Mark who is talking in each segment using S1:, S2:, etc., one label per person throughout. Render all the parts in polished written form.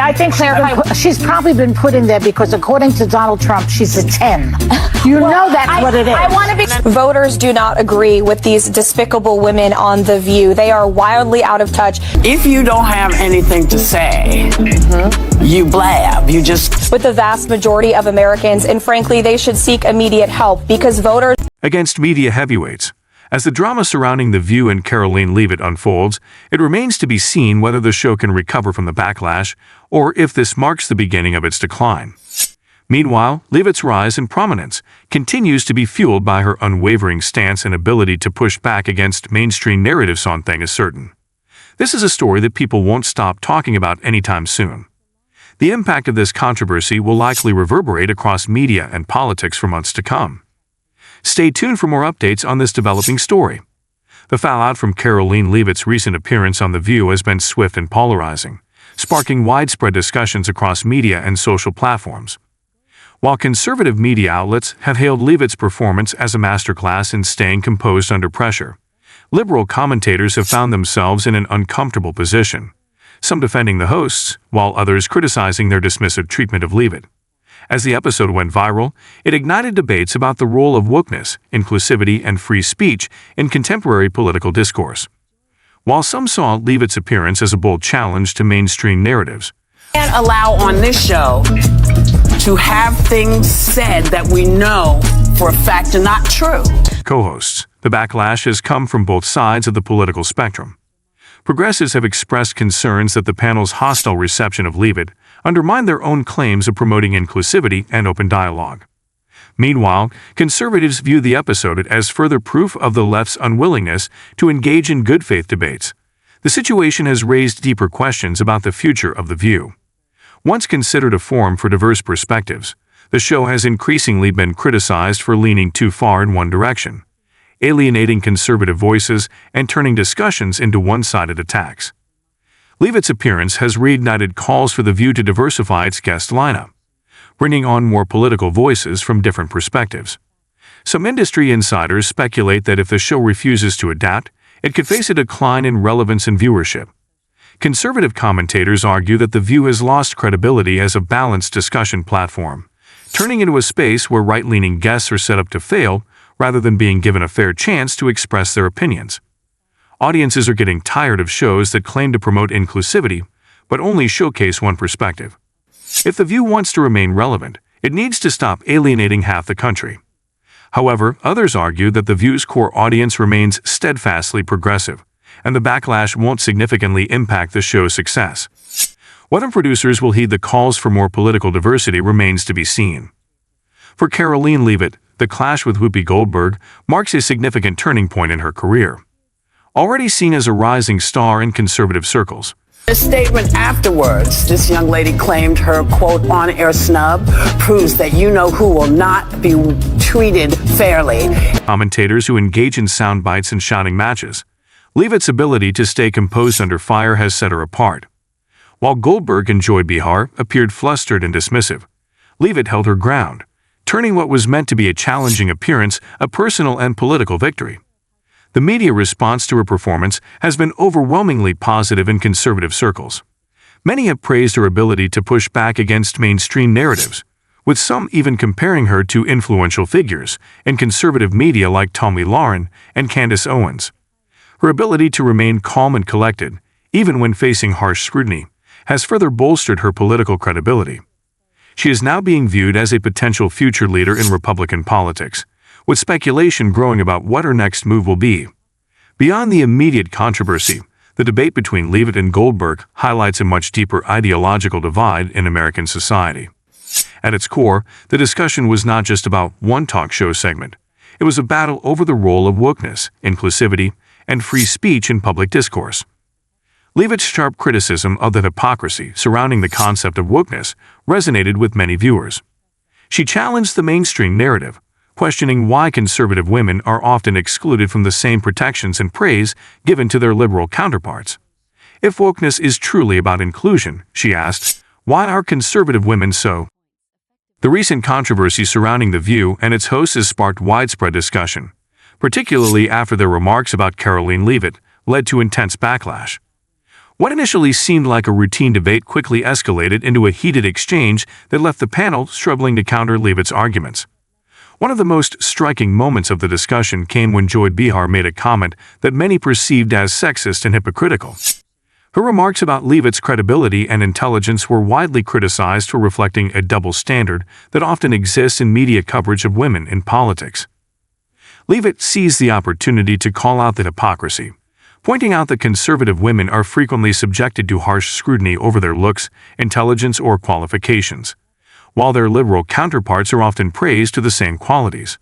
S1: I think she's probably been put in there because, according to Donald Trump, she's a 10. You know that's what it is.
S2: I want to be. Voters do not agree with these despicable women on The View. They are wildly out of touch.
S3: If you don't have anything to say, you blab. You just.
S2: With the vast majority of Americans, and frankly, they should seek immediate help because voters.
S4: Against media heavyweights. As the drama surrounding The View and Karoline Leavitt unfolds, it remains to be seen whether the show can recover from the backlash or if this marks the beginning of its decline. Meanwhile, Leavitt's rise in prominence continues to be fueled by her unwavering stance and ability to push back against mainstream narratives. One thing is certain. This is a story that people won't stop talking about anytime soon. The impact of this controversy will likely reverberate across media and politics for months to come. Stay tuned for more updates on this developing story. The fallout from Karoline Leavitt's recent appearance on The View has been swift and polarizing, sparking widespread discussions across media and social platforms. While conservative media outlets have hailed Leavitt's performance as a masterclass in staying composed under pressure, liberal commentators have found themselves in an uncomfortable position, some defending the hosts, while others criticizing their dismissive treatment of Leavitt. As the episode went viral, it ignited debates about the role of wokeness, inclusivity, and free speech in contemporary political discourse. While some saw Leavitt's appearance as a bold challenge to mainstream narratives,
S3: Can't allow on this show to have things said that we know for a fact are not true.
S4: Co-hosts, the backlash has come from both sides of the political spectrum. Progressives have expressed concerns that the panel's hostile reception of Leavitt undermined their own claims of promoting inclusivity and open dialogue. Meanwhile, conservatives view the episode as further proof of the left's unwillingness to engage in good faith debates. The situation has raised deeper questions about the future of The View. Once considered a forum for diverse perspectives, the show has increasingly been criticized for leaning too far in one direction, alienating conservative voices and turning discussions into one-sided attacks. Leavitt's appearance has reignited calls for The View to diversify its guest lineup, bringing on more political voices from different perspectives. Some industry insiders speculate that if the show refuses to adapt, it could face a decline in relevance and viewership. Conservative commentators argue that The View has lost credibility as a balanced discussion platform, turning into a space where right-leaning guests are set up to fail rather than being given a fair chance to express their opinions. Audiences are getting tired of shows that claim to promote inclusivity, but only showcase one perspective. If The View wants to remain relevant, it needs to stop alienating half the country. However, others argue that The View's core audience remains steadfastly progressive, and the backlash won't significantly impact the show's success. Whether producers will heed the calls for more political diversity remains to be seen. For Karoline Leavitt, the clash with Whoopi Goldberg marks a significant turning point in her career. Already seen as a rising star in conservative circles,
S3: A statement afterwards, this young lady claimed her, quote, on-air snub proves that you-know-who will not be treated fairly.
S4: Commentators who engage in sound bites and shouting matches. Leavitt's ability to stay composed under fire has set her apart. While Goldberg and Joy Behar appeared flustered and dismissive, Leavitt held her ground, turning what was meant to be a challenging appearance a personal and political victory. The media response to her performance has been overwhelmingly positive in conservative circles. Many have praised her ability to push back against mainstream narratives, with some even comparing her to influential figures in conservative media like Tomi Lahren and Candace Owens. Her ability to remain calm and collected, even when facing harsh scrutiny, has further bolstered her political credibility. She is now being viewed as a potential future leader in Republican politics, with speculation growing about what her next move will be. Beyond the immediate controversy, the debate between Leavitt and Goldberg highlights a much deeper ideological divide in American society. At its core, the discussion was not just about one talk show segment. It was a battle over the role of wokeness, inclusivity, and free speech in public discourse. Leavitt's sharp criticism of the hypocrisy surrounding the concept of wokeness resonated with many viewers. She challenged the mainstream narrative, questioning why conservative women are often excluded from the same protections and praise given to their liberal counterparts. If wokeness is truly about inclusion, she asked, why are conservative women so? The recent controversy surrounding The View and its hosts has sparked widespread discussion, particularly after their remarks about Karoline Leavitt led to intense backlash. What initially seemed like a routine debate quickly escalated into a heated exchange that left the panel struggling to counter Leavitt's arguments. One of the most striking moments of the discussion came when Joy Behar made a comment that many perceived as sexist and hypocritical. Her remarks about Leavitt's credibility and intelligence were widely criticized for reflecting a double standard that often exists in media coverage of women in politics. Leavitt seized the opportunity to call out the hypocrisy, pointing out that conservative women are frequently subjected to harsh scrutiny over their looks, intelligence, or qualifications, while their liberal counterparts are often praised to the same qualities.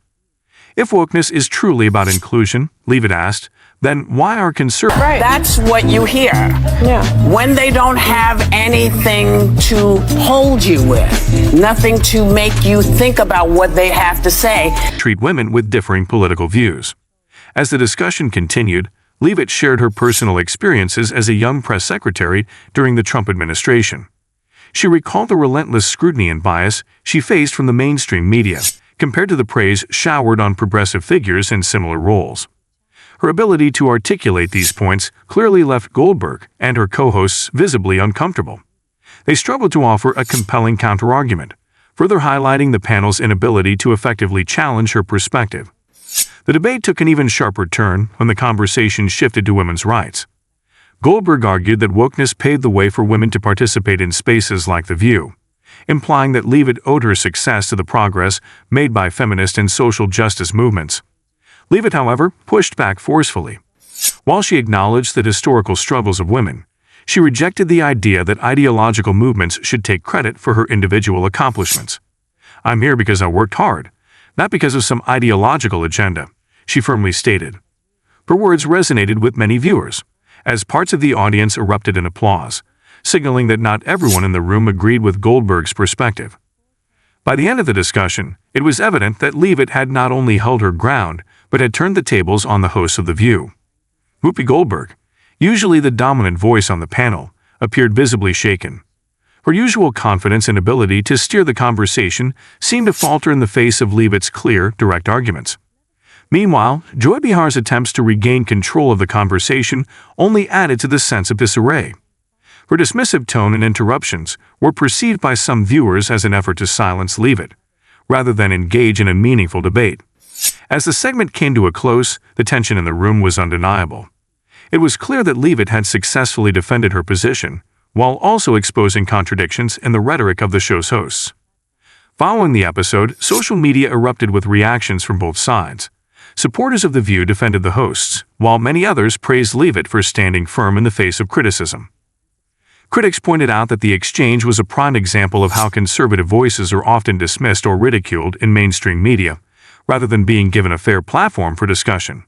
S4: If wokeness is truly about inclusion, Leavitt asked, then why are conservatives...
S3: Right. That's what you hear.
S2: Yeah.
S3: When they don't have anything to hold you with, nothing to make you think about what they have to say.
S4: ...treat women with differing political views. As the discussion continued, Leavitt shared her personal experiences as a young press secretary during the Trump administration. She recalled the relentless scrutiny and bias she faced from the mainstream media, compared to the praise showered on progressive figures in similar roles. Her ability to articulate these points clearly left Goldberg and her co-hosts visibly uncomfortable. They struggled to offer a compelling counterargument, further highlighting the panel's inability to effectively challenge her perspective. The debate took an even sharper turn when the conversation shifted to women's rights. Goldberg argued that wokeness paved the way for women to participate in spaces like The View, implying that Leavitt owed her success to the progress made by feminist and social justice movements. Leavitt, however, pushed back forcefully. While she acknowledged the historical struggles of women, she rejected the idea that ideological movements should take credit for her individual accomplishments. "I'm here because I worked hard, not because of some ideological agenda," she firmly stated. Her words resonated with many viewers, as parts of the audience erupted in applause, signaling that not everyone in the room agreed with Goldberg's perspective. By the end of the discussion, it was evident that Leavitt had not only held her ground, but had turned the tables on the hosts of The View. Whoopi Goldberg, usually the dominant voice on the panel, appeared visibly shaken. Her usual confidence and ability to steer the conversation seemed to falter in the face of Leavitt's clear, direct arguments. Meanwhile, Joy Behar's attempts to regain control of the conversation only added to the sense of disarray. Her dismissive tone and interruptions were perceived by some viewers as an effort to silence Leavitt, rather than engage in a meaningful debate. As the segment came to a close, the tension in the room was undeniable. It was clear that Leavitt had successfully defended her position, while also exposing contradictions in the rhetoric of the show's hosts. Following the episode, social media erupted with reactions from both sides. Supporters of The View defended the hosts, while many others praised Leavitt for standing firm in the face of criticism. Critics pointed out that the exchange was a prime example of how conservative voices are often dismissed or ridiculed in mainstream media, rather than being given a fair platform for discussion.